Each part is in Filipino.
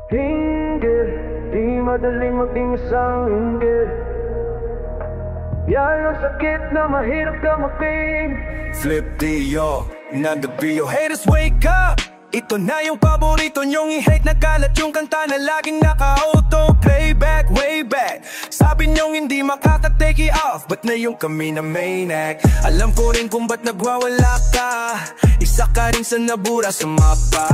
Hinggit, di madaling maging isang hinggit. Yan ang sakit na mahirap gamutin. Flip Dio, another video. Haters wake up! Ito na yung paborito nyong i-hate. Nagkalat yung kanta na laging naka-auto playback, way back. Sabi nyong hindi makaka-take it off, ba't na yung kami na main act? Alam ko rin kung ba't nagwawala ka. Isa ka rin sa nabura sa mapa.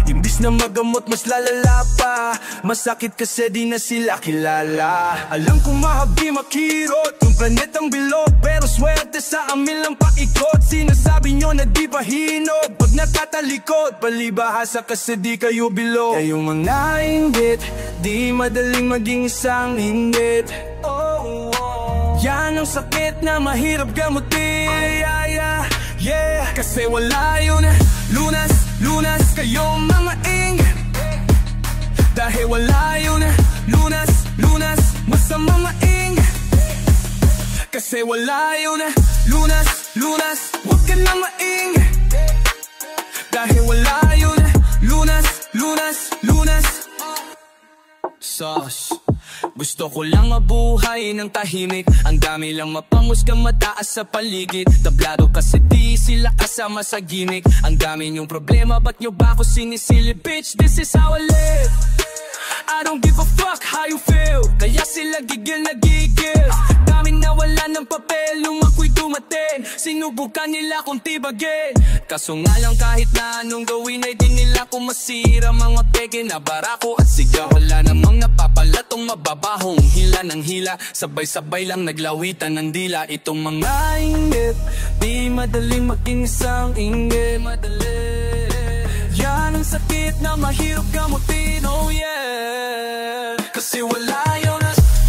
Imbis na magamot mas lalala pa. Masakit kasi di na sila kilala. Alam kong mahabi makirot yung planetang bilog, pero swerte sa amin lang paikot. Sinasabi nyo na di ba hinog pag nakatalikod, palibahasa kasi di kayo bilog. Kayong mga inggit, di madaling maging isang inggit. Yan ang sakit na mahirap gamutin. Kasi wala yun, lunas, lunas. Kayong mga inggit, dahil wala yun, lunas, lunas. Masamang maingit, kasi wala yun, lunas, lunas. Huwag ka na maingit, dahil wala yun, lunas, lunas, lunas. Sus, gusto ko lang mabuhay ng tahimik. Ang dami lang mapanghusgang mataas sa paligid. Tablado kasi di sila kasama sa gimmick. Ang dami niyong problema, ba't nyo ba ako sinisilip? Bitch, this is how I live. I don't give a fuck how you feel. Kaya sila gigil na gigil. Daming nawala ng papel nung ako'y dumating. Sinubukan nila kung tibagin, kaso nga lang kahit na anong gawin ay di nila ko masira. Mga peke na barako at sigaw. Wala namang napapalatong mababahong hila ng hila. Sabay-sabay lang naglawitan ng dila. Itong mga inggit, di madaling maging isang inggit. Yan ang sakit na mahirap gamutin, oh yeah. Kasi wala yun,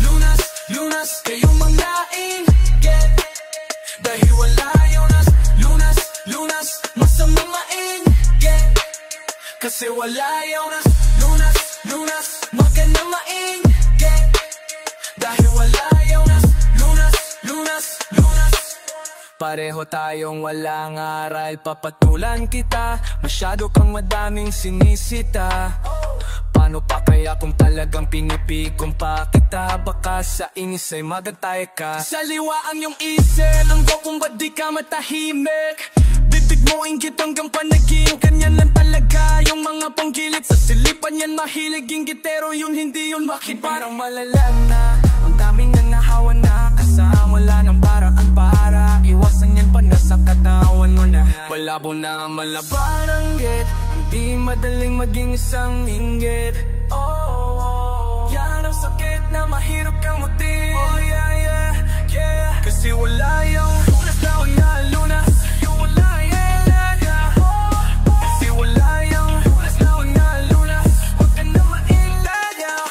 lunas, lunas. Kayong mga inggit, dahil wala yun, lunas, lunas. Masamang mainggit, kasi wala yun, lunas, lunas. Wag ka na mainggit, dahil wala yun, lunas, lunas, lunas. Pareho tayong walang aral, papatulan kita. Masyado kang madaming sinisita. Paano pa kaya kung talagang pinipikon pa kita? Baka sa inis ay magatay ka. Saliwa ang iyong isip, ang ko kung ba't di ka matahimik. Bibig mo inggit hanggang panaginip. Ganyan lang talaga yung mga panggilip. Sa silipan yan mahilig inggitero, yun hindi yun makit. Parang malalang na, ang daming nang nahawa na. Kasama wala ng paraan para iwasan yan pag nasa katawan mo na. Malabo na malaban ang git, hindi madaling maging isang inggit. Yan ang sakit na mahirap kang mutin. Oh yeah, yeah, yeah. Kasi wala yung lunas na wala lunas. Yung wala, yeah, yeah. Kasi wala yung lunas na wala lunas. Huwag ka na maingat, yeah.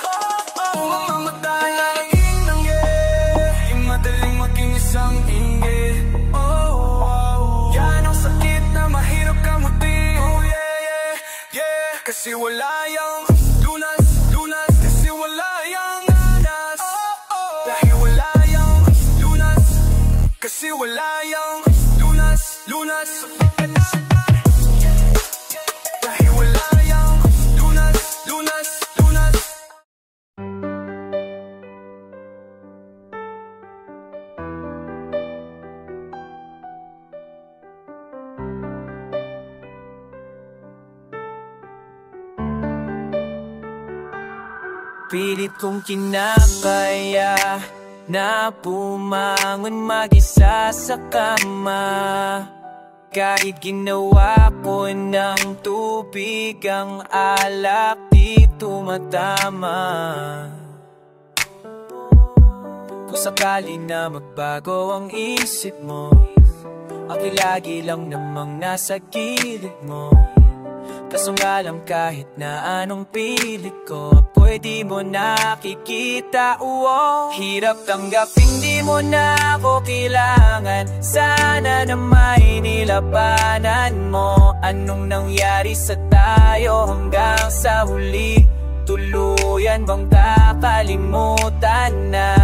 Mamamatay ang inang, yeah. Yung madaling maging isang inggit. Yan ang sakit na mahirap kang mutin. Oh yeah, yeah, yeah. Kasi wala yung lunas, lunas. Kasi wala yung lunas. Dahil wala yung lunas. Kasi wala yung lunas, lunas. Dahil wala yung lunas, lunas, lunas. Pilit kong kinakaya na bumangon mag-isa sa kama. Kahit ginawa ko ng tubig ang alak, di tumatama. Kung sakali na magbago ang isip mo, ako'y lagi lang namang nasa gilid mo. Kaso nga lang kahit na anong pilit ko, pwede mo nakikita, hirap tanggapin di mo na ako kailangan. Sana na may nilabanan mo. Anong nangyari sa tayo hanggang sa huli? Tuluyan bang kakalimutan na?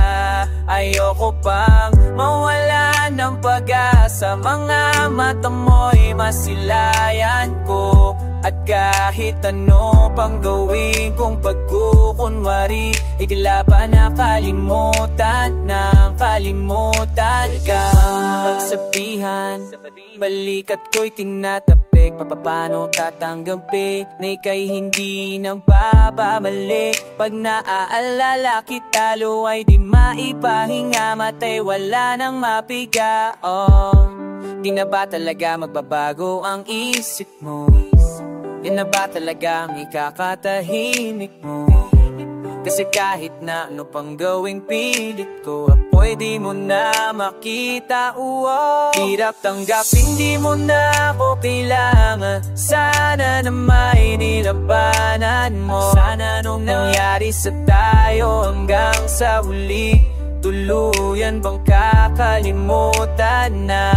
Ayoko pang mawala ng pag-asa. Mga mata mo'y masilayan ko. At kahit ano pang gawin kong pagkukunwari, ikala pa nakalimutan ng kalimutan ka. Pagsabihan, balikat ko'y tinatapik, paano tatanggapin na ika'y hindi nang babalik. Pag naaalala kita, luway di maipahinga, matay wala nang mapiga. Di na ba talaga magbabago ang isip mo? Di na ba talaga ang ikakatahimik mo? Kasi kahit na ano pang gawing pilit ko, pwede mo na makita. Hirap tanggapin, di mo na ako kailangan. Sana na may nilabanan mo. Sana nung nangyari sa tayo hanggang sa huli, tuluyan bang kakalimutan na?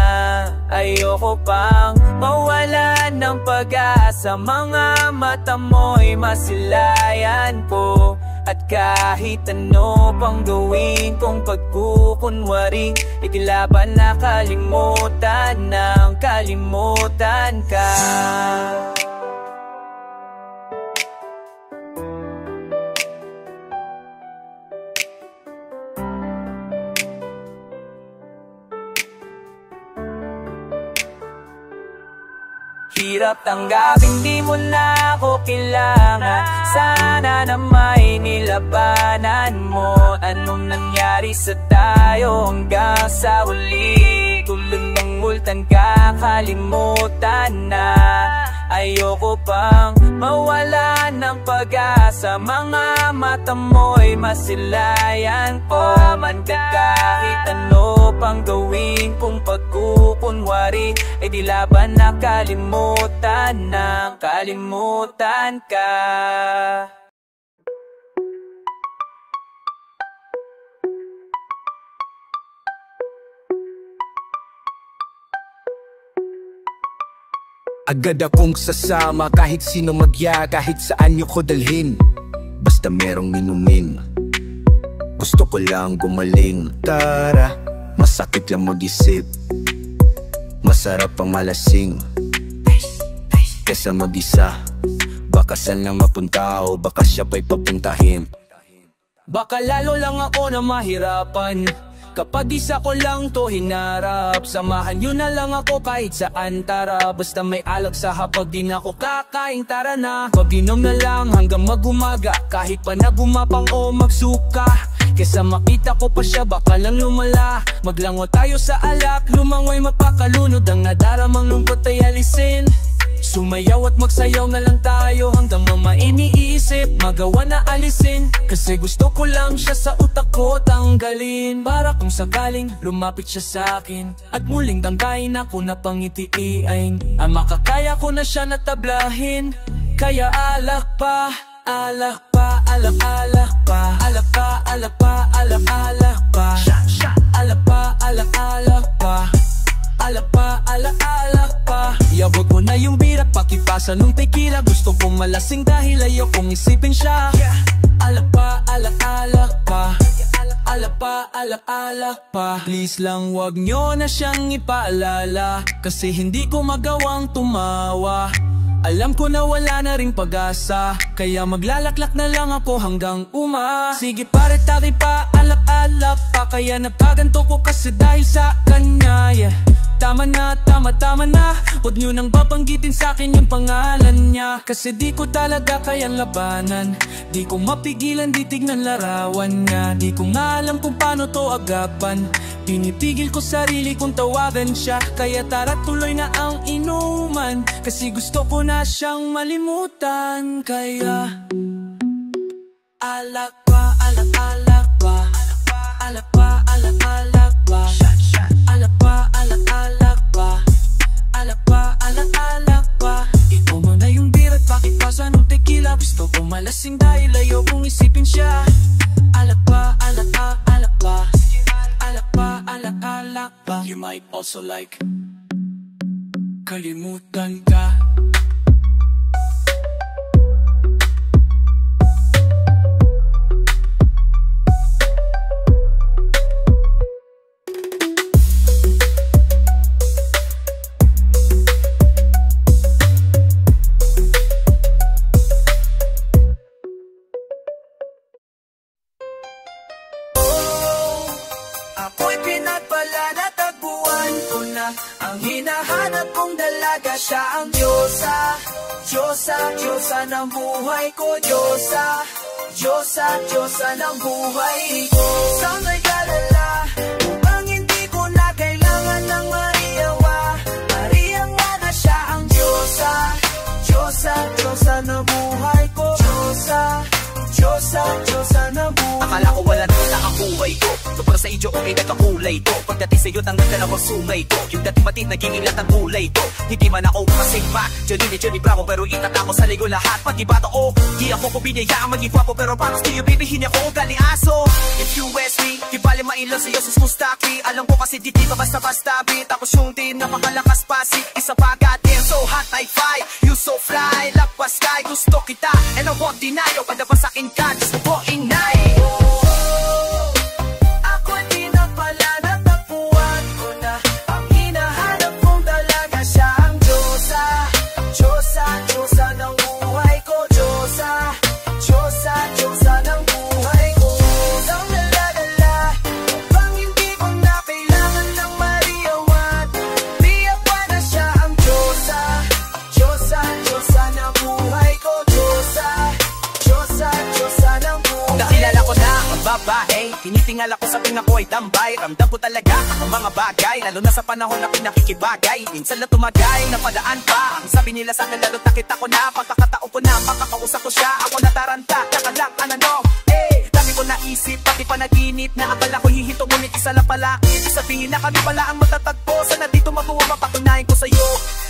Ayoko pang mawalan ng pag-asa, mga mata mo'y masilayan po. At kahit ano pang gawin kong pagkukunwari, ikala ba nakalimutan ng kalimutan ka? Hirap tanggapin, di mo na ako kailangan. Sana na may nilabanan mo. Anong nangyari sa tayo hanggang sa huli? Tulad ng multang kakalimutan na. Ayoko pang mawala ng pag-asa, mga mata mo'y masilayan po. Kahit ano pang gawin kung pagkukunwari, ay di laban nakalimutan ng kalimutan ka. Agad akong sasama kahit sino magya, kahit saan niyo ko dalhin, basta merong inumin. Gusto ko lang gumaling. Tara, masakit lang mag-isip, masarap ang malasing kesa mag-isa. Baka saan lang mapunta o baka siya pa'y papuntahin. Baka lalo lang ako na mahirapan kapag isa ko lang to hinarap. Samahan nyo na lang ako kahit saan, tara. Basta may alak sa hapag, di na ako kakain, tara na. Pag-inom na lang hanggang mag-umaga, kahit pa na gumapang o magsuka. Kesa makita ko pa siya, baka lang lumala. Maglango tayo sa alak, lumangoy mapakalunod. Ang nadaramang lungkot ay alisin. Sumayaw at magsayaw na lang tayo hanggang mama iniisip, magawa na alisin. Kasi gusto ko lang siya sa utak ko tanggalin. Para kung sakaling lumapit siya sa akin at muling tangkain ako na pangitiiin, makakaya ko na siya natablahin. Kaya alak pa, alak pa, alak, alak pa, alak pa, alak pa, alak, alak pa, alak pa, alak, alak pa, alak pa, alak, alak pa. Iabot mo na yung bira, pakipasa nung tequila. Gusto kong malasing dahil ayokong isipin siya. Alak pa, alak, alak pa, alak pa, alak, alak pa. Please lang wag nyo na siyang ipaalala, kasi hindi ko magawang tumawa. Alam ko na wala na ring pag-asa, kaya maglalaklak na lang ako hanggang sige pare, taki pa, alak, alak pa. Kaya nagkaganto ko kasi dahil sa kanya, yeah. Tama na, tama, tama na. Huwag nyo nang babanggitin sa'kin yung pangalan niya, kasi di ko talaga kayang labanan. Di ko mapigilan, di tignan larawan niya. Di ko nga alam kung paano to agapan. Pinipigil ko sarili kong tawagan siya, kaya tara tuloy na ang inuman, kasi gusto ko na siyang malimutan. Kaya alak pa, alak, alak pa, alak pa, alak, alak pa, alak pa, alak, alak pa, alak pa, alak, alak pa. Ikaw mo na yung beer at pakipasa ng tequila. Gusto ko malasing dahil ayokong isipin siya. Alak pa, alak pa, alak pa, alak pa, alak, alak pa. You might also like kalimutan ka. siya ang Diyosa, Diyosa, Diyosa ng buhay ko. Diyosa, Diyosa, Diyosa ng buhay ko. Saan nag-alala upang hindi ko na kailangan ng Mariawa? Maria nga na siya ang Diyosa, Diyosa, Diyosa ng buhay ko. Diyosa, Diyosa, Diyosa ng buhay ko. Akala ko wala na ang buhay ko, tupang sa iyo okay nagkakulay ko. Pagdating sa'yo tanggap ka naman sumay ko. Yung dating matin naging ilat ang kulay ko. Hindi man ako kasing pa Johnny Bravo, pero itatako sa ligo lahat. Pag iba to oh, di ako ko binayaan maging gwapo, pero para sa'yo bibihin ako galing aso. If you ask me, di bali mailan sa'yo sus mustaki. Alam ko kasi di ka basta-basta beat. Tapos yung din napakalakas pasi. Isa pa goddamn so hot high five. You so fly, lapas sky. Gusto kita and I won't deny. O pagda pa sa'kin ka, just ko inay. Ako'y di na pala natagpuan ko na ang hinahanap kong talaga siya ang Diyosa, Diyosa, Diyosa ng buhay ko. Diyosa, Diyosa, Diyosa ng buhay ko. Isang dala-dala upang hindi ko na kailangan ng mariawan. Tiyak pa na siya ang Diyosa, Diyosa, Diyosa ng buhay ko. Diyosa, Diyosa, Diyosa ng buhay ko. Nakilala ko na ang babae, tinitingal ako sa pinga ko ay tambay. Ramdam ko talaga ang mga bagay, lalo na sa panahon na pinakikibagay. Minsan na tumagay, napadaan pa. Ang sabi nila sa akin lalo nakita ko na. Pagkakataon ko na, makakausap ko siya. Ako nataranta, nakalang ano dami ko naisip, pati panaginip na akala ko hihito, ngunit isa lang pala. Ibig sabihin na kami pala ang matatagpo. Sana dito matuwa, mapatunayan ko sa'yo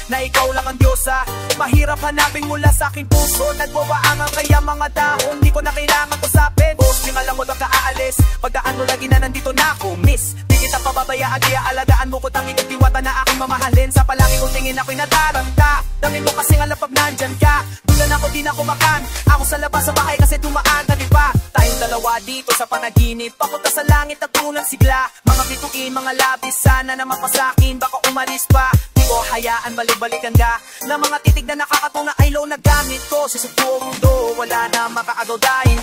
na ikaw lang ang Diyosa. Mahirap hanapin mula sa aking puso. Nagwawaangan kaya mga dahon, di ko na kailangan usapin. Boss, yung alam mo lang aalis. Pagdaan mo lagi na nandito na ako, miss. Di kita pababayaan, kaya alagaan mo ko. Tanging itiwata na aking mamahalin. Sa palagi kong tingin ako'y nataranta. Dami mo kasing alam pag nandyan ka. Dulan ako, di na kumakan. Ako sa labas sa bahay kasi tumaan na diba? Tayong dalawa dito sa panaginip, papunta sa langit at tulang sigla. Mga bituin, mga labis, sana na mapasakin. Baka umalis pa, di ko hayaan balik-balikan ka. Na mga titig na nakakatuna ay low na gamit ko. Sa mundo, wala na makaagaw dahil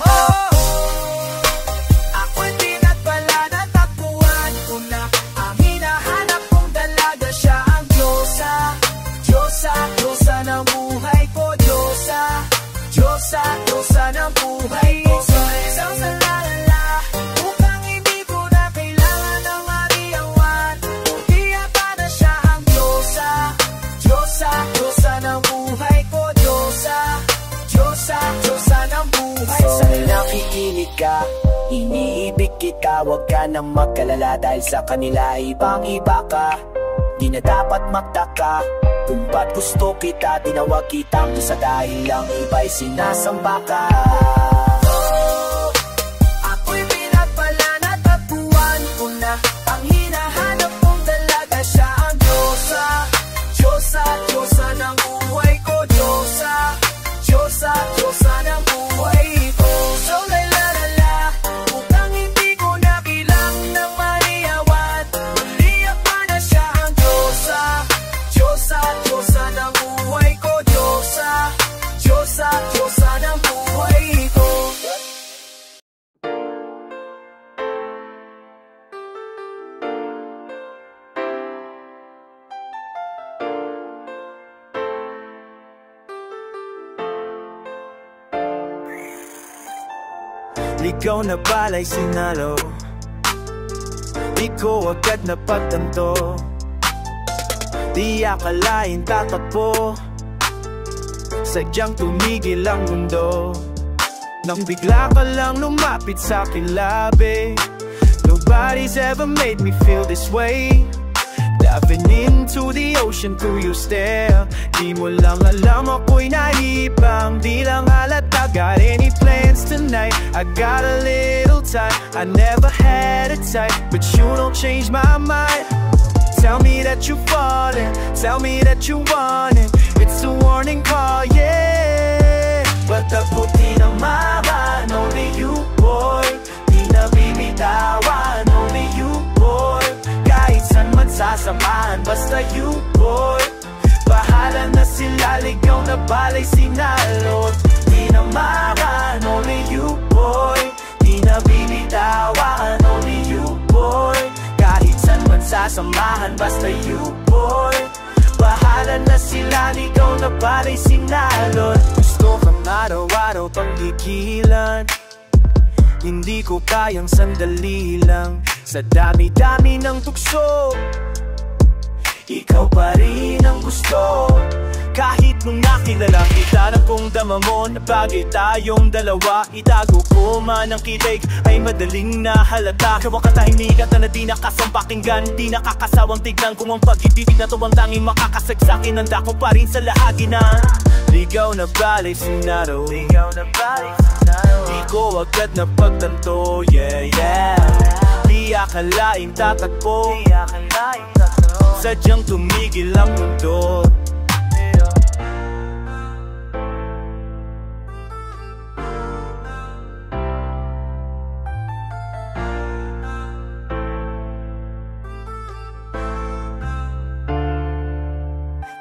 ako'y di na pala natagpuan ko na ang hinahanap kong dalaga siya ang Diyosa, Diyosa, Diyosa ng buhay ko. Diyosa, Diyosa, Diyosa ng buhay ko. Isang salalala upang hindi ko na kailangan ng mariawan. Tiyak pa na siya ang Diyosa, Diyosa, Diyosa ng buhay ko. Diyosa, Diyosa, Diyosa ng buhay ko. Sa nakikinig ka, iniibig kita, huwag ka nang magkalala. Dahil sa kanila ibang iba ka, di na dapat magtaka kung ba't gusto kita. Tinawag kitang isa dahil lang iba'y sinasamba ka. Ako'y di na pala natagpuan ko na ang hinahanap kong dalaga siya ang Diyosa, Diyosa, Diyosa ng buhay ko. Diyosa, Diyosa, Diyosa ng buhay ko. So lalala upang hindi ko na kailangan ng mariawan. Maliyak pa na siya ang Diyosa, Diyosa, Diyosa ng buhay ko. Diyosa, Diyosa, Diyosa ng buhay ko. Ligaw na balay sinalo, di ko agad napagtanto. Di akalain tatakbo, sadyang tumigil ang mundo. Nang bigla ka lang lumapit sa kilabi. Nobody's ever made me feel this way. Diving into the ocean through your stare. Di mo lang alam ako'y nahibang, di lang halata. Got any plans tonight? I got a little time. I never had a type, but you don't change my mind. Tell me that you're falling, tell me that you want it. It's a warning call, yeah. But the puti ng maban, only you, boy. Di na bibitawan, only you, boy. Kahit saan man sasamahan, basta you, boy. Bahala na sila, ligaw na balay sinalot. Di na maban, only you, boy. Di na bibitawan, only you, boy. Kahit saan man sasamahan, basta you, boy. Bahala Bahala na sila, ikaw na pala'y sinalot. Gusto kang araw-araw pagdikilan, hindi ko kayang sandali lang. Sa dami-dami ng tukso, ikaw pa rin ang gusto. Kahit nung nakilala kita na kung dama mo na bagay tayong dalawa, itago ko man ang kilig ay madaling nahalata. Gawa katahimikan na di nakasampakinggan, di nakakasawang tignan. Kung ang pag-ibig na to ang tanging makakasagsakin, handa ko pa rin sa lahaginan. Ligaw na balay sinaro, ligaw na balay sinaro, di ko agad na pagtanto, yeah, yeah. Di akalaing tatakbo, di akalaing tatakbo, sadyang tumigil ang mundo.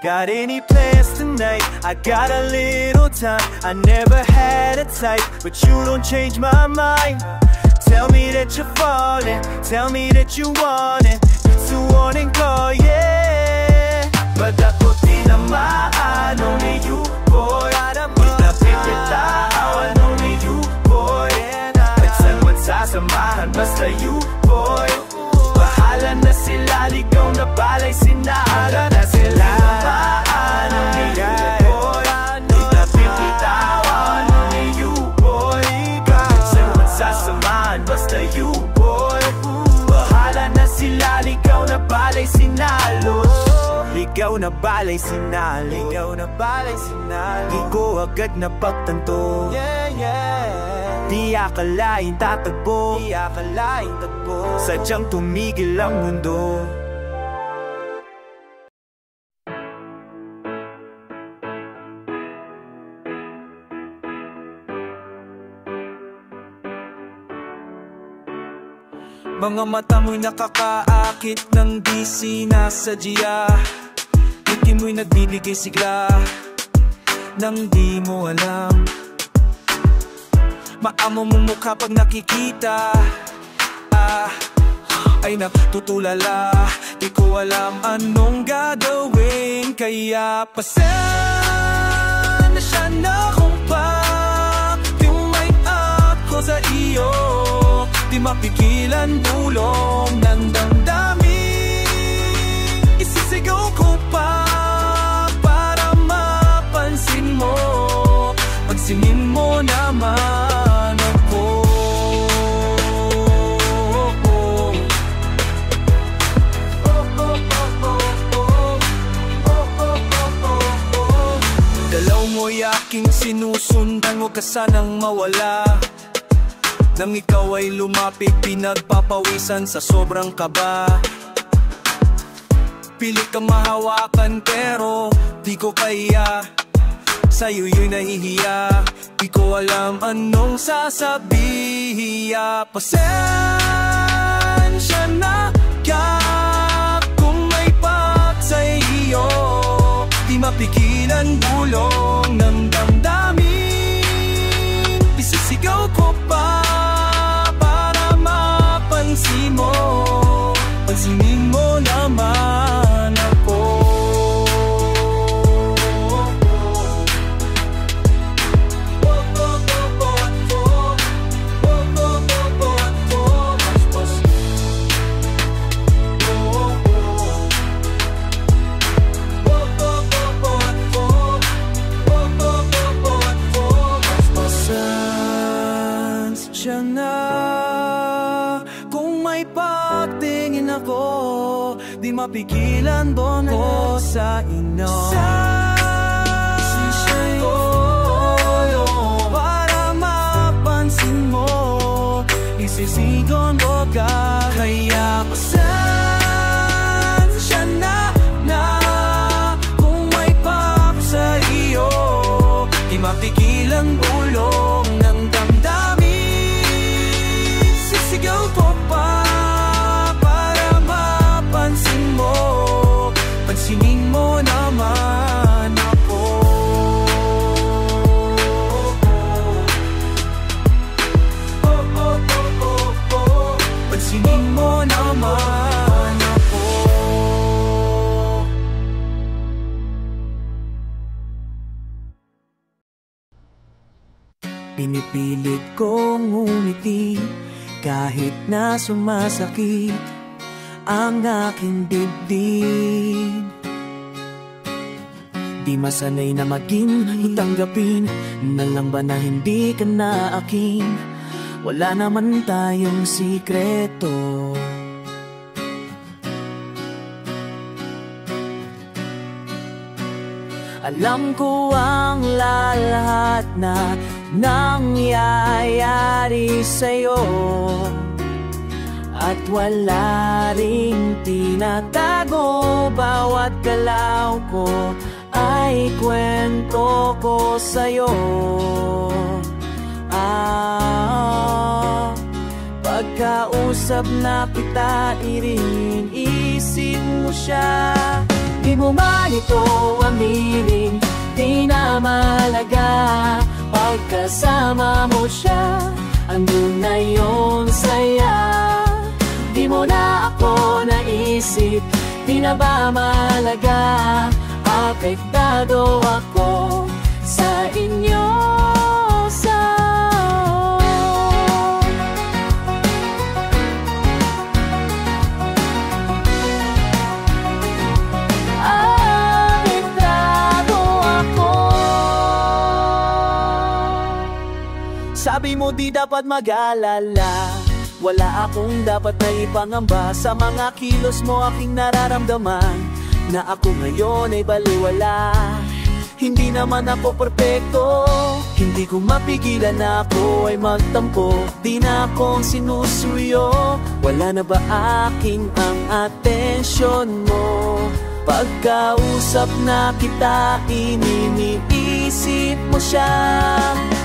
Got any plans tonight? I got a little time. I never had a type, but you don't change my mind. Tell me that you're falling, tell me that you want it. It's a warning call, yeah. But ako tinamaan, only you, boy. Itapit kita, awan, only you, boy. At saan magsasamahan, basta you, boy. Bahala na sila, ligaw na balay sinara na sila. Basta you, boy. Bahala na sila, ligaw na balay sinalos. Ligaw na balay sinalo, ligaw na balay sinalo. Di ko agad na pagtanto, yeah, yeah. Di akalaing tatagbo, di akalaing tagbo, sadyang tumigil ang mundo. Mga mata mo'y nakakaakit ng di sinasadya. Ngiti mo'y nagbibigay sigla nang di mo alam. Maamo mong mukha pag nakikita, ay natutulala. Di ko alam anong gagawin, kaya pasensya na kung bakit may ako sa iyo. Di mapigilan bulong ng damdamin. Isisigaw ko pa para mapansin mo. Pagsingin mo naman ako. Dalaw mo'y aking sinusundan, huwag ka sanang mawala. Nang ikaw ay lumapit, pinagpapawisan sa sobrang kaba. Pilit kang mahawakan pero di ko kaya. Sa'yo yo'y nahihiya, di ko alam anong sasabihin. Pasensya na kaya kung may pak sa iyo. Di mapigilan bulong ng damdamin. Isisigaw ko pa pansin mo, pansinin mo naman ako. Pasensya na ako, di mapigilan doon ko sa inyo. Sa'yo, para mapansin mo, isisigon mo ka. Kaya pasensya na kung may pak sa iyo. Di mapigilan bulong ng damdamin. Sisigaw ko pa pansinin mo naman Pinipilit kong umiti kahit na sumasakit ang aking dibdib. Di masanay na maging tanggapin na lang ba na hindi ka na akin. Wala naman tayong sikreto. Alam ko ang lahat na nangyayari sa'yo, at wala ring tinatago. Bawat galaw ko ay kwento ko sa'yo. Pagkausap na kita, iisip mo siya. Di mo man ito aminin, di na mahalaga. Pagkasama mo siya, andun na yung saya. Di mo na ako naisip, di na ba mahalaga. Apektado ako sa inyo. Sabi mo di dapat mag-alala, wala akong dapat na ipangamba. Sa mga kilos mo aking nararamdaman na ako ngayon ay baliwala. Hindi naman ako perpekto, hindi ko mapigilan na ako ay magtampo. Di na akong sinusuyo, wala na ba aking ang atensyon mo? Pagkausap na kita, iniisip mo siya.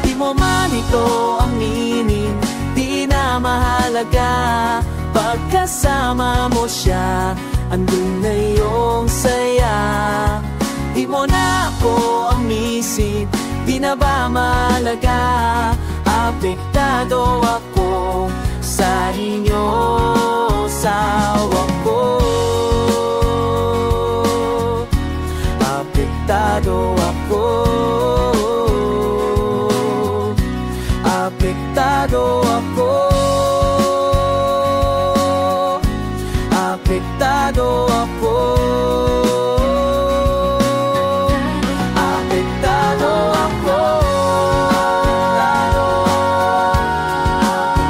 Di mo man ito aminin, di na mahalaga. Pagkasama mo siya, andun na yung saya. Di mo na ako amisip, di na ba mahalaga. Apektado ako sa inyo, sawa ko. Apektado ako. Apektado ako. Apektado ako. Apektado ako.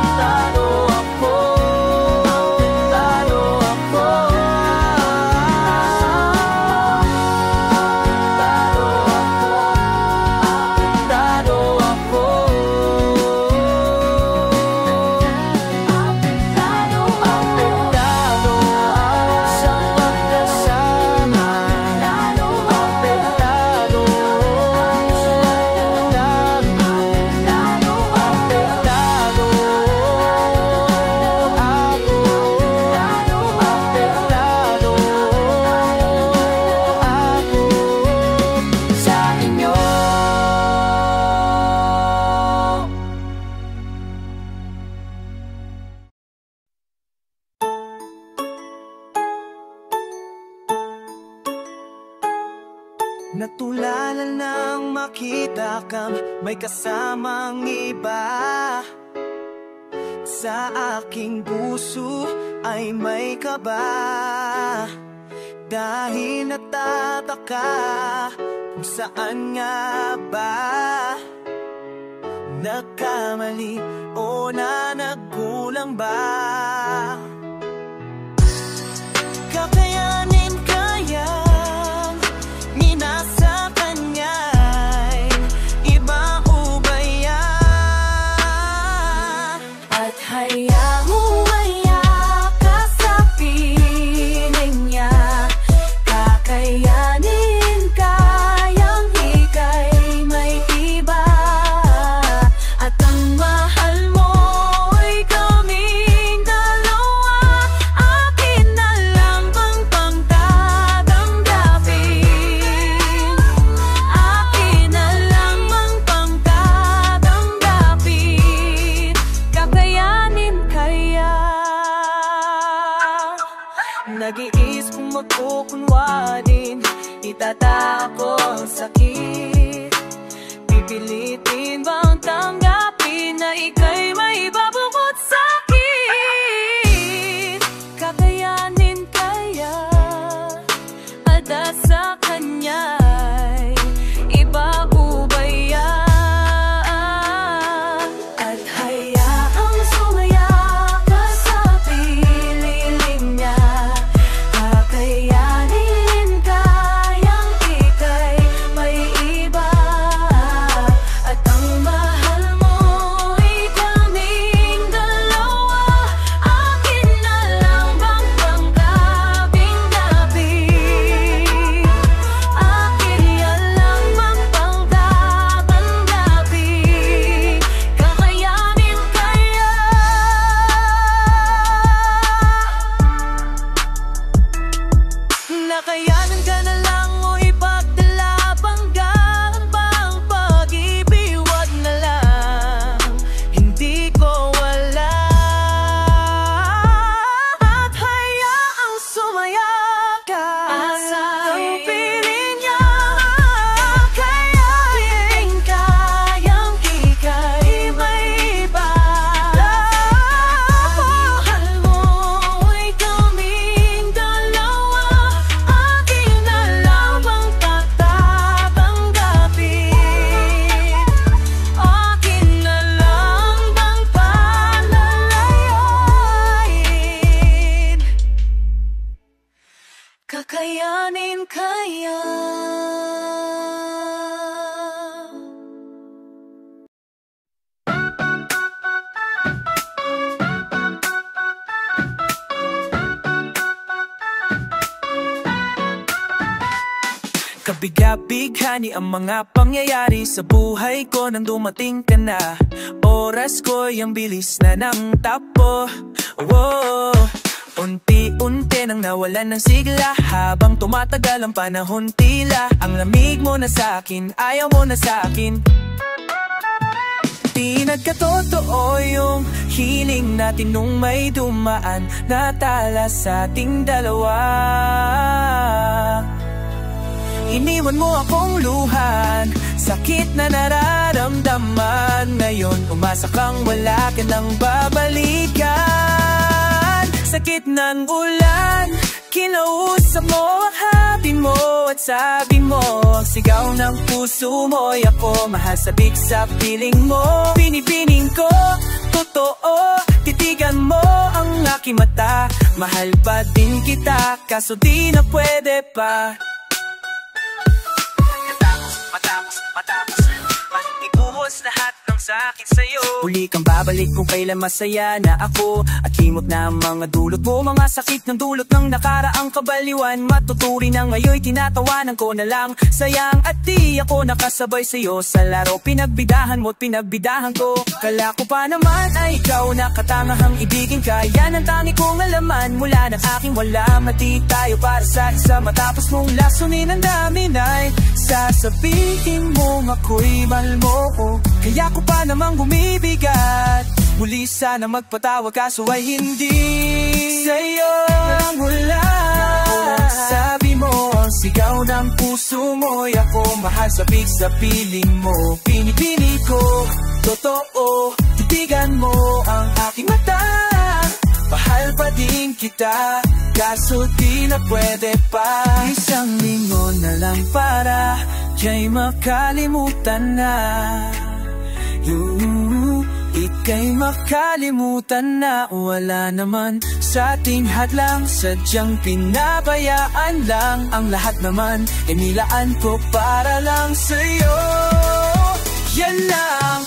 Apektado ako. Apektado ako. Natulala nang makita kang may kasamang iba. Sa aking puso ay may kaba. Dahil natataka kung saan nga ba nagkamali o na nagkulang ba. Kakayanin kaya nasa kanya'y iba o ba yan? At hayang umaya ka sa piling niya. Kakayanin kayang ika'y may iba. At ang mahal mo'y kaming dalawa. Akin na lang bang pangtatanggapin? Akin na lang bang pangtatanggapin? Kakayanin kaya? Nag-iis kung magkukunwarin, itatako ang sakit. Pipilitin bang tanggapin? Kabiga-bighani ang mga pangyayari sa buhay ko nang dumating ka na. Oras ko'y ang bilis na ng tapo. Unti-unti nang nawalan ng sigla. Habang tumatagal ang panahon tila ang lamig mo na sa'kin, ayaw mo na sa'kin. Di nagkatotoo yung hiling natin nung may dumaan na tala sa ating dalawa. Iniwan mo akong luhan, sakit na nararamdaman. Ngayon umasa kang wala ka nang babalikan. Sakit ng ulan, kinausap mo, habi mo at sabi mo, ang sigaw ng puso mo'y ako, mahal sabik sa piling mo. Binibining ko, totoo, titigan mo ang aking mata. Mahal pa din kita, kaso di na pwede pa. Matapos ibuhos lahat ng sa'kin sa'yo. Uli kang babalik kung kailan masaya na ako. At himot na ang mga dulot mo, mga sakit ng dulot ng nakaraang kabaliwan. Matuturi na ngayon, tinatawanan ko na lang. Sayang at di ako nakasabay sa'yo sa laro. Pinagbidahan mo't pinagbidahan ko. Kala ko pa naman ay ikaw nakatangahang ibigin ka. Yan ang tangi kong alaman mula ng aking wala. Mati tayo para sa isa, matapos mong lasunin ang dami na'y sasabihin mong ako'y mahal mo ko. Kaya ko pa namang bumibigat. Muli sana magpatawag kaso ay hindi sa'yo ang hula. Sabi mo ang sigaw ng puso mo'y ako, mahal sabik sa piling mo. Pinipili ko, totoo, titigan mo ang aking mata. Mahal pa din kita, kaso di na pwede pa. Isang linggo na lang para kay makalimutan na. Ika'y makalimutan na. Wala naman sa ating hadlang, sadyang pinabayaan lang. Ang lahat naman inilaan ko para lang sa'yo. Yan lang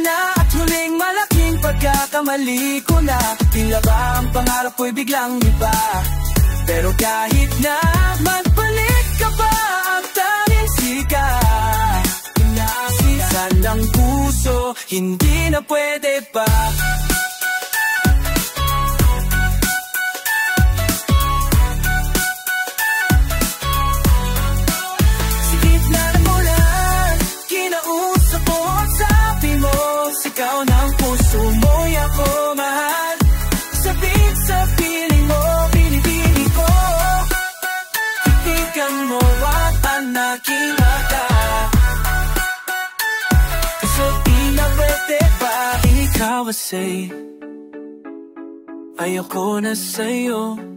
na at huling malaking pagkakamali ko na. Tila ba ang pangarap ko'y biglang iba? Pero kahit na magbalik ka ba, ang tanging sikat inaasisa ng puso, hindi na pwede pa. Sigit na ng ulan, kinausap mo at sabi mo, sigaw ng puso mo'y ako, mahal sabik sa piling mo. Binibini ko, titigan mo at ang aking mata. Kaso di na pwede pa. Ikaw ay ayoko na sa'yo.